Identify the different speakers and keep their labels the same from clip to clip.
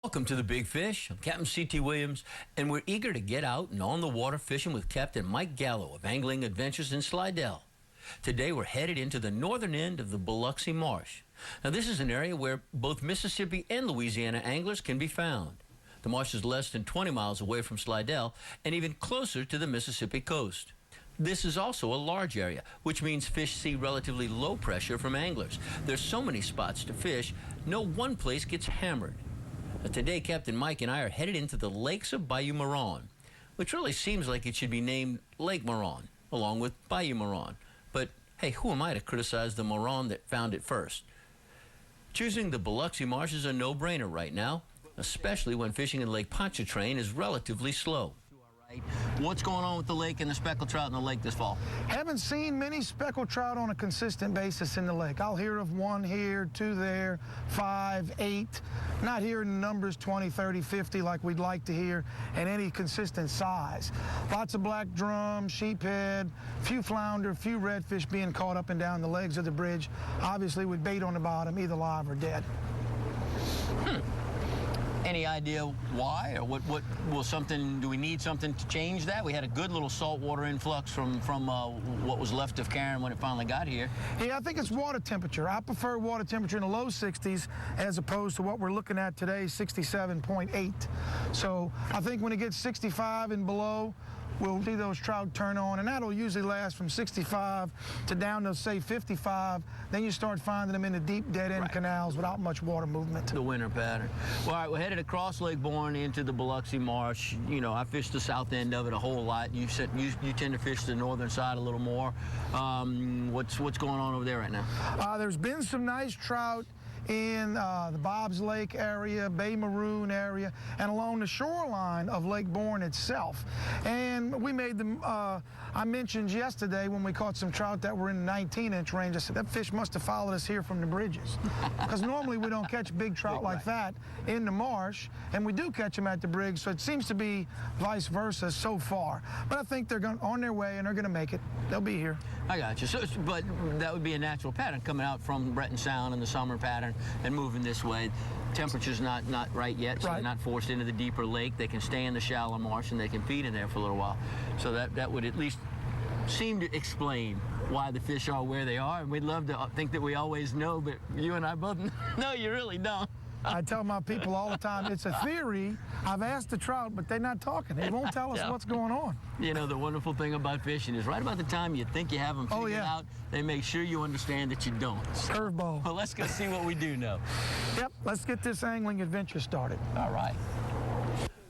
Speaker 1: Welcome to the Big Fish. I'm Captain C.T.Williams, and we're eager to get out and on the water fishing with Captain Mike Gallo of Angling Adventures in Slidell. Today we're headed into the northern end of the Biloxi Marsh. Now this is an area where both Mississippi and Louisiana anglers can be found. The marsh is less than 20 miles away from Slidell and even closer to the Mississippi coast. This is also a large area, which means fish see relatively low pressure from anglers. There's so many spots to fish, no one place gets hammered. Today, Captain Mike and I are headed into the lakes of Bayou Moron, which really seems like it should be named Lake Moron, along with Bayou Moron. But, hey, who am I to criticize the Moron that found it first? Choosing the Biloxi Marsh is a no-brainer right now, especially when fishing in Lake Pontchartrain is relatively slow. What's going on with the lake and the speckled trout in the lake this fall?
Speaker 2: Haven't seen many speckled trout on a consistent basis in the lake. I'll hear of one here, two there, 5, 8. Not hearing the numbers 20, 30, 50 like we'd like to hear, and any consistent size. Lots of black drum, sheephead, few flounder, few redfish being caught up and down the legs of the bridge, obviously with bait on the bottom, either live or dead.
Speaker 1: Any idea why, or what will something, do we need something to change that? We had a good little saltwater influx from what was left of Karen when it finally got here.
Speaker 2: Yeah, I think it's water temperature. I prefer water temperature in the low 60s as opposed to what we're looking at today, 67.8. So I think when it gets 65 and below, we'll see those trout turn on, and that'll usually last from 65 to down to, say, 55. Then you start finding them in the deep dead-end canals without much water movement.
Speaker 1: The winter pattern. Well, all right, we're headed across Lake Bourne into the Biloxi Marsh. You know, I fished the south end of it a whole lot. You said you tend to fish the northern side a little more. What's going on over there right now?
Speaker 2: There's been some nice trout in the Bob's Lake area, Bay Maroon area, and along the shoreline of Lake Bourne itself. And we made them, I mentioned yesterday when we caught some trout that were in the 19-inch range, I said that fish must have followed us here from the bridges. Because normally we don't catch big trout like that in the marsh, and we do catch them at the bridge, so it seems to be vice versa so far. But I think they're on their way, and they're going to make it. They'll be here.
Speaker 1: I got you. So, but that would be a natural pattern coming out from Breton Sound in the summer pattern and moving this way. Temperature's not right yet, so they're not forced into the deeper lake. They can stay in the shallow marsh and they can feed in there for a little while. So that would at least seem to explain why the fish are where they are. And we'd love to think that we always know, but you and I both know you really don't.
Speaker 2: I tell my people all the time, it's a theory. I've asked the trout, but they're not talking. They won't tell us what's going on.
Speaker 1: You know, the wonderful thing about fishing is right about the time you think you have them figured out, they make sure you understand that you don't.
Speaker 2: Curveball.
Speaker 1: Well, let's go see what we do know.
Speaker 2: Yep, let's get this angling adventure started.
Speaker 1: All right.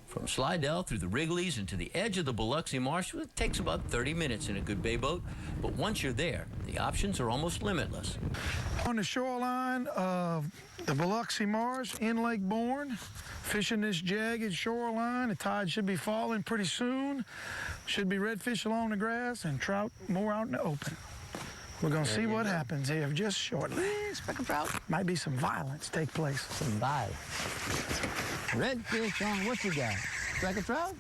Speaker 1: From Slidell through the Wrigley's and to the edge of the Biloxi Marsh, it takes about 30 minutes in a good bay boat. But once you're there, the options are almost limitless.
Speaker 2: On the shoreline of the Biloxi Marsh in Lake Bourne, fishing this jagged shoreline. The tide should be falling pretty soon. Should be redfish along the grass and trout more out in the open. We're going to see what happens here just shortly.
Speaker 1: Speckled trout.
Speaker 2: Might be some violence take place.
Speaker 1: Some violence. Redfish on what you got? Speckled trout?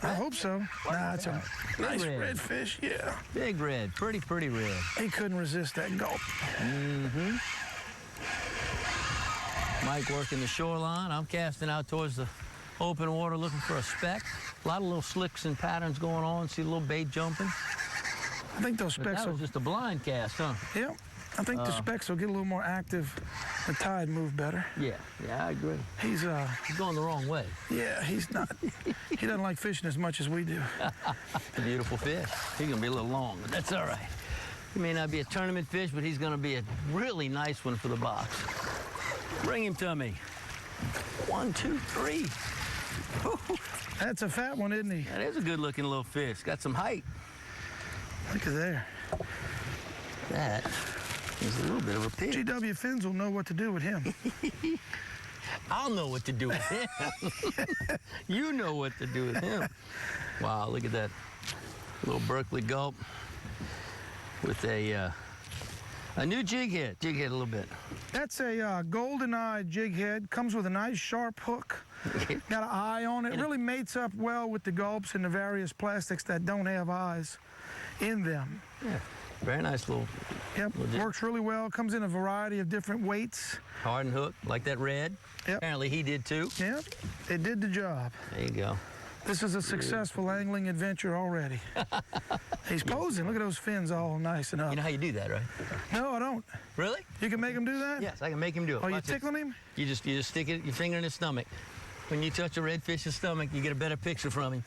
Speaker 2: I hope so. Nah, it's a nice redfish, yeah.
Speaker 1: Big red, pretty red.
Speaker 2: He couldn't resist that gulp.
Speaker 1: Mm-hmm. Mike working the shoreline. I'm casting out towards the open water looking for a speck. A lot of little slicks and patterns going on. See a little bait jumping.
Speaker 2: I think those specks
Speaker 1: that was just a blind cast, huh?
Speaker 2: Yeah. I think the specks will get a little more active. The tide move better.
Speaker 1: Yeah, I agree.
Speaker 2: He's
Speaker 1: going the wrong way.
Speaker 2: Yeah, he's not. He doesn't like fishing as much as we do.
Speaker 1: A beautiful fish. He's going to be a little long, but that's all right. He may not be a tournament fish, but he's going to be a really nice one for the box. Bring him to me. 1, 2, 3.
Speaker 2: That's a fat one, isn't he?
Speaker 1: That is a good-looking little fish. Got some height.
Speaker 2: Look at there.
Speaker 1: That is a little bit of a pig.
Speaker 2: G.W. Finns will know what to do with him.
Speaker 1: I'll know what to do with him. You know what to do with him. Wow, look at that little Berkeley gulp with a new jig head. Jig head a little bit.
Speaker 2: That's a golden-eye jig head. Comes with a nice sharp hook. Got an eye on it. It really mates up well with the gulps and the various plastics that don't have eyes in them.
Speaker 1: Yeah. Very nice little
Speaker 2: Yep, works really well. Comes in a variety of different weights.
Speaker 1: hardened hook, like that red.
Speaker 2: Yep.
Speaker 1: Apparently he did too.
Speaker 2: Yep, it did the job.
Speaker 1: There you go.
Speaker 2: This is a successful angling adventure already. He's posing. Look at those fins all nice and up.
Speaker 1: You know how you do that, right?
Speaker 2: No, I don't.
Speaker 1: Really?
Speaker 2: You can make him do that?
Speaker 1: Yes, I can make him do it.
Speaker 2: Are you
Speaker 1: Watch this.
Speaker 2: tickling him?
Speaker 1: You just stick your finger in his stomach. When you touch a redfish's stomach, you get a better picture from him.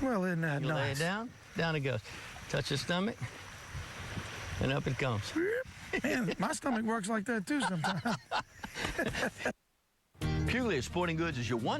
Speaker 2: Well, isn't that
Speaker 1: You
Speaker 2: nice?
Speaker 1: lay it down it goes. Touch his stomach, and up it comes.
Speaker 2: Man, my stomach works like that too sometimes.
Speaker 1: Puglia Sporting Goods is your one